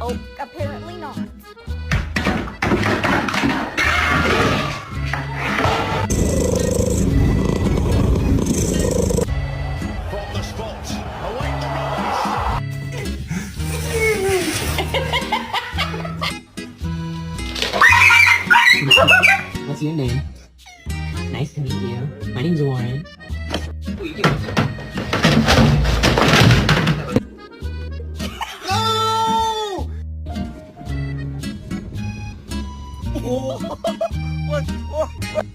Nope, apparently not. From the spot, await the rise. What's your name? Nice to meet you. My name's Warren. What are you doing? No! What?